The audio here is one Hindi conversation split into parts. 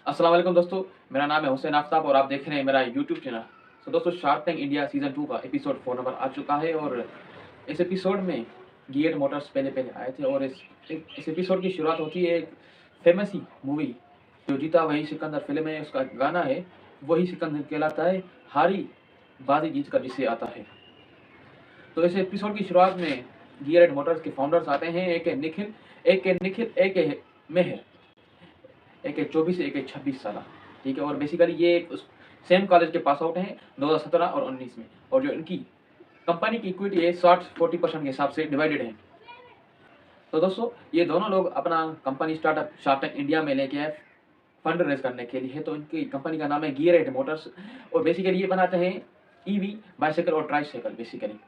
अस्सलाम वालेकुम दोस्तों, मेरा नाम है हुसैन आफ्ताब और आप देख रहे हैं मेरा यूट्यूब चैनल। तो दोस्तों, शार्क टैंक इंडिया सीज़न 2 का एपिसोड 4 नंबर आ चुका है और इस एपिसोड में गियर मोटर्स पहले आए थे और इस एपिसोड की शुरुआत होती है एक फेमस ही मूवी जो जीता वही सिकंदर फ़िल्म है, उसका गाना है, वही सिकंदर कहलाता है, हारी बाज़ी जीत कर जिसे आता है। तो इस एपिसोड की शुरुआत में गियर मोटर्स के फाउंडर्स आते हैं, एक है निखिल, एक है मेहर। एक है 24, एक है 26 साल, ठीक है। और बेसिकली ये एक सेम कॉलेज के पास आउट हैं 2017 और 19 में, और जो इनकी कंपनी की इक्विटी है 60-40% के हिसाब से डिवाइडेड है। तो दोस्तों, ये दोनों लोग अपना company startup shark tank India में लेके आए फंड रेज करने के लिए। तो इनकी कंपनी का नाम है गियर एट मोटर्स और बेसिकली ये बनाते हैं ईवी बाइसाइकिल और ट्राईसाइकिल बेसिकली।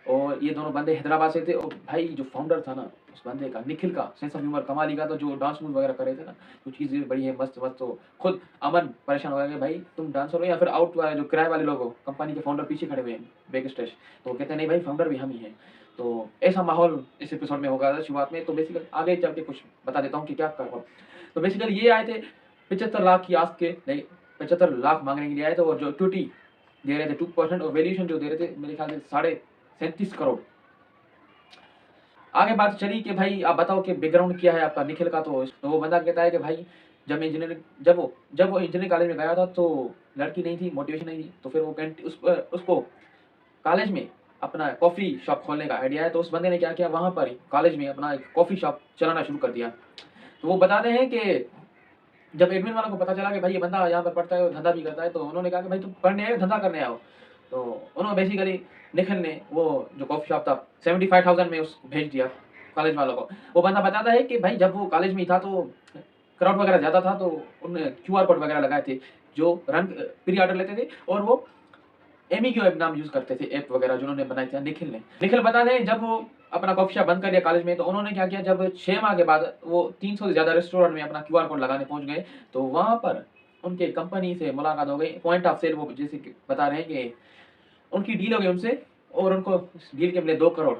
और ये दोनों बंदे हैदराबाद से थे। और भाई जो फाउंडर था ना, उस बंदे का, निखिल का सेंस ऑफ ह्यूमर कमाल का था। जो डांस मूव वगैरह कर रहे थे ना, जो चीज़ें बड़ी है मस्त मस्त। तो खुद अमन परेशान हो गया कि भाई तुम डांसर हो या फिर आउट वाले जो किराए वाले लोग हो, कंपनी के फाउंडर पीछे खड़े हुए हैं बैक स्टेज। तो वो कहते हैं नहीं भाई, फाउंडर भी हम ही हैं। तो ऐसा माहौल इस एपिसोड में होगा शुरुआत में। तो बेसिकली आगे चल के कुछ बता देता हूँ कि क्या कर। तो बेसिकली ये आए थे 75 लाख की आस्क के, नहीं 75 लाख मांगने के लिए आए थे। और जो इक्विटी दे रहे थे 2% और वैल्यूएशन जो दे रहे थे मेरे ख्याल से 37.5 करोड़। आगे बात चली कि भाई आप बताओ कि बैकग्राउंड क्या है आपका निखिल का। तो वो बंदा कहता है कि भाई जब वो इंजीनियरिंग कॉलेज में गया था तो लड़की नहीं थी, मोटिवेशन नहीं थी। तो फिर वो उसको कॉलेज में अपना कॉफ़ी शॉप खोलने का आइडिया है। तो उस बंदे ने क्या किया, वहाँ पर कॉलेज में अपना एक कॉफ़ी शॉप चलाना शुरू कर दिया। तो वो बताते हैं कि जब एडमिन वालों को पता चला कि भाई ये बंदा यहाँ पर पढ़ता है और धंधा भी करता है, तो उन्होंने कहा कि भाई तुम पढ़ने आए हो धंधा करने आओ। तो उन्होंने बेसिकली निखिल ने वो जो कॉफ़ी शॉप था 75,000 में उस भेज दिया कॉलेज वालों को। वो बंदा बताता है कि भाई जब वो कॉलेज में ही था तो क्राउड वगैरह ज़्यादा था, तो उन्होंने क्यूआर कोड वगैरह लगाए थे जो रन प्री ऑर्डर लेते थे। और वो एमिक्यू ऐप नाम यूज़ करते थे, ऐप वगैरह जो उन्होंने बनाए थे निखिल ने। निखिल बता दें, जब वो अपना कॉफ़ी शॉप बंद कर दिया कॉलेज में, तो उन्होंने क्या किया, जब 6 माह के बाद वो 300 से ज़्यादा रेस्टोरेंट में अपना क्यूआर कोड लगाने पहुँच गए, तो वहाँ पर उनके कंपनी से मुलाकात हो गई। पॉइंट ऑफ सेल वो जैसे कि बता रहे हैं कि उनकी डील हो गई उनसे और उनको डील के मिले 2 करोड़।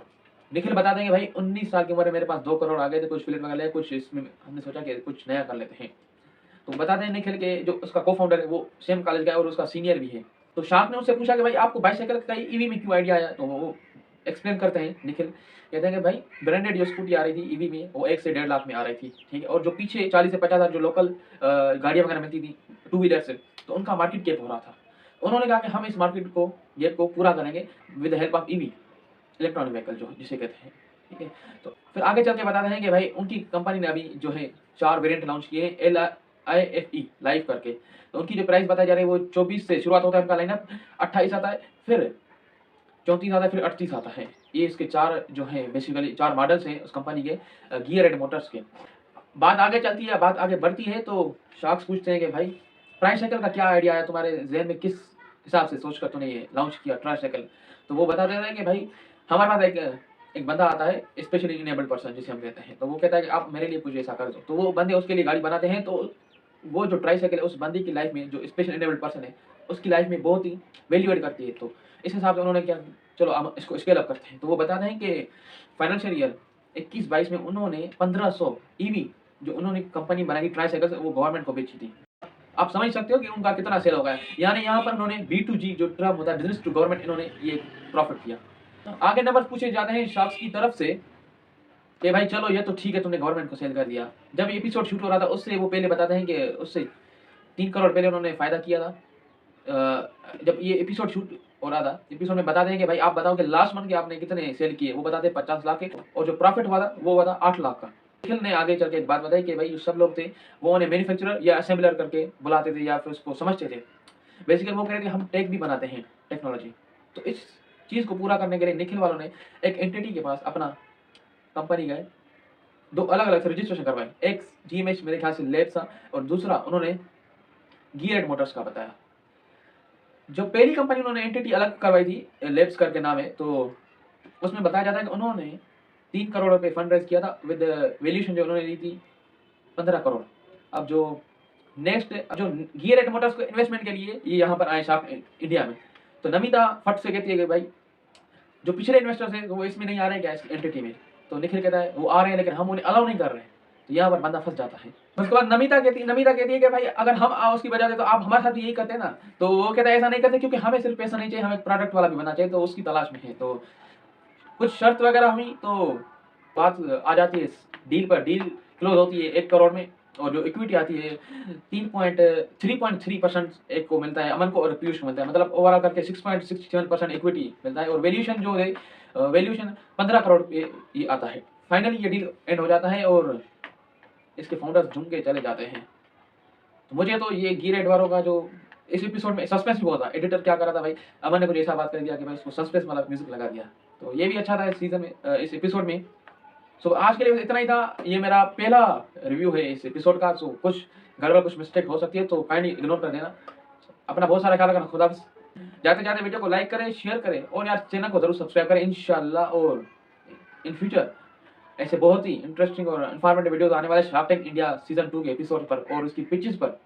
निखिल बता देंगे भाई 19 साल की उम्र में मेरे पास 2 करोड़ आ गए थे, कुछ फ्लैट वगैरह, कुछ इसमें हमने सोचा कि कुछ नया कर लेते हैं। तो बता दें निखिल के जो उसका को-फाउंडर है वो सेम कॉलेज का है और उसका सीनियर भी है। तो शार्क ने उससे पूछा कि भाई आपको बाइसाइकिल का ईवी में क्यों आइडिया आया? तो वो एक्सप्लेन करते हैं निखिल, कहते हैं कि भाई ब्रांडेड जो स्कूटी आ रही थी ईवी में, वो 1 से 1.5 लाख में आ रही थी, ठीक है। और जो पीछे 40 से 50 हज़ार जो लोकल गाड़ियाँ वगैरह मिलती थी टू व्हीलर से, तो उनका मार्केट कैप हो रहा था। उन्होंने कहा कि हम इस मार्केट को गैप को पूरा करेंगे with the help of EV, electronic vehicle जो जिसे कहते हैं, ठीक है। तो फिर आगे चल के बताते हैं कि भाई उनकी कंपनी ने अभी जो है 4 वेरिएंट लॉन्च किए हैं, LIFE लाइव करके। तो उनकी जो प्राइस बताई जा रही है वो 24 से शुरुआत होता है उनका लाइनअप, 28 आता है, फिर 34 आता है, फिर 38 आता है। ये इसके 4 जो हैं बेसिकली 4 मॉडल्स हैं उस कंपनी के गियर एंड मोटर्स के। बात आगे चलती है, बात आगे बढ़ती है। तो शार्क्स पूछते हैं कि भाई ट्राईसाइकिल का क्या आइडिया आया तुम्हारे ज़हन में, किस हिसाब से सोचकर तूने ये लॉन्च किया ट्राईसाइकिल? तो वो बता देता है कि भाई हमारे पास एक बंदा आता है स्पेशली इनेबल्ड पर्सन जिसे हम कहते हैं। तो वो कहता है कि आप मेरे लिए कुछ ऐसा कर दो। तो वो बंदे उसके लिए गाड़ी बनाते हैं। तो वो जो ट्राईसाइकिल है उस बंदे की लाइफ में, जो स्पेशल इनेबल्ड पर्सन है उसकी लाइफ में बहुत ही वैल्यू एड करती है। तो इस हिसाब से उन्होंने क्या, चलो हम इसको स्केल अप करते हैं। तो वो बताते हैं कि फाइनेंशियल ईयर 21-22 में उन्होंने 1500 ईवी जो उन्होंने कंपनी बनाई ट्राईसाइकिल वो गवर्नमेंट को बेची थी। आप समझ सकते हो कि उनका कितना सेल होगा। यानी यहाँ पर उन्होंने B2G जो टर्म होता है, बिजनेस टू गवर्नमेंट, इन्होंने ये प्रॉफिट किया। आगे नंबर पूछे जाते हैं शार्क्स की तरफ से कि भाई चलो ये तो ठीक है, तुमने गवर्नमेंट को सेल कर दिया। जब एपिसोड शूट हो रहा था उससे वो पहले बताते हैं कि उससे 3 करोड़ पहले उन्होंने फ़ायदा किया था। जब ये एपिसोड शूट हो रहा था, एपिसोड में बताते हैं कि भाई आप बताओ कि लास्ट मंथ के आपने कितने सेल किए? वो बताते हैं 50 लाख के, और जो प्रॉफिट हुआ था वो हुआ था 8 लाख का। निखिल ने आगे चल के एक बात बताई कि भाई जो सब लोग थे वो उन्हें मैन्युफैक्चरर या असेंबलर करके बुलाते थे या फिर उसको समझते थे। बेसिकली वो कह रहे थे हम टेक भी बनाते हैं, टेक्नोलॉजी। तो इस चीज़ को पूरा करने के लिए निखिल वालों ने एक एंटिटी के पास अपना कंपनी गए, 2 अलग-अलग से रजिस्ट्रेशन करवाए। एक GMH मेरे ख्याल से लैब्स था और दूसरा उन्होंने गियर मोटर्स का बताया। जो पहली कंपनी उन्होंने एंटिटी अलग करवाई थी, लैब्स करके नाम है, तो उसमें बताया जाता है कि उन्होंने 3 करोड़ रुपए फंड रेज़ किया था विद वैल्यूएशन जो उन्होंने ली थी 15 करोड़। अब जो जो गियर एट मोटर्स को इन्वेस्टमेंट के लिए ये यहाँ पर आए शार्क इंडिया में। तो नमिता फट से कहती है कि भाई जो पिछले इन्वेस्टर्स हैं वो इसमें नहीं आ रहे हैं क्या, इस एंटिटी में? तो निखिल कहता है वो आ रहे हैं लेकिन हम उन्हें अलाउ नहीं कर रहे हैं। तो यहाँ पर बंदा फंस जाता है। उसके बाद नमिता कहती है कि भाई अगर हम उसकी बजा दे तो आप हमारे साथ भी यही करते हैं ना। तो वो कहता है ऐसा नहीं करते, क्योंकि हमें सिर्फ पैसा नहीं चाहिए, हमें प्रोडक्ट वाला भी बनना चाहिए, तो उसकी तलाश में है। तो कुछ शर्त वगैरह हुई तो बात आ जाती है डील पर। डील क्लोज होती है 1 करोड़ में, और जो इक्विटी आती है 3.3% एक को मिलता है, अमन को और पीयूष को मिलता है। मतलब ओवरऑल करके 6.67% इक्विटी मिलता है, और वैल्यूएशन जो है वैल्यूएशन 15 करोड़ पे ये आता है। फाइनली ये डील एंड हो जाता है और इसके फाउंडर्स झूम के चले जाते हैं। तो मुझे तो ये गिर एडवारो का जो इस एपिसोड में सस्पेंस भी बहुत था। एडिटर क्या कर रहा था भाई, अमन ने कुछ ऐसा बात कर दिया कि भाई उसको सस्पेंस वाला म्यूजिक लगा दिया। तो ये भी अच्छा था इस सीजन में, इस एपिसोड में। सो आज के लिए इतना ही था। ये मेरा पहला रिव्यू है इस एपिसोड का। सो कुछ गड़बड़, कुछ मिस्टेक हो सकती है, तो काइंडली इग्नोर कर देना। अपना बहुत सारा ख्याल रखना। खुदा हाफिज़। जाते जाते वीडियो को लाइक करें, शेयर करें, और यार चैनल को जरूर सब्सक्राइब करें इंशाल्लाह। और इन फ्यूचर ऐसे बहुत ही इंटरेस्टिंग और इन्फॉर्मेटिव वीडियोस आने वाले शार्क टैंक इंडिया सीजन 2 के एपिसोड पर और उसकी पिचेस पर।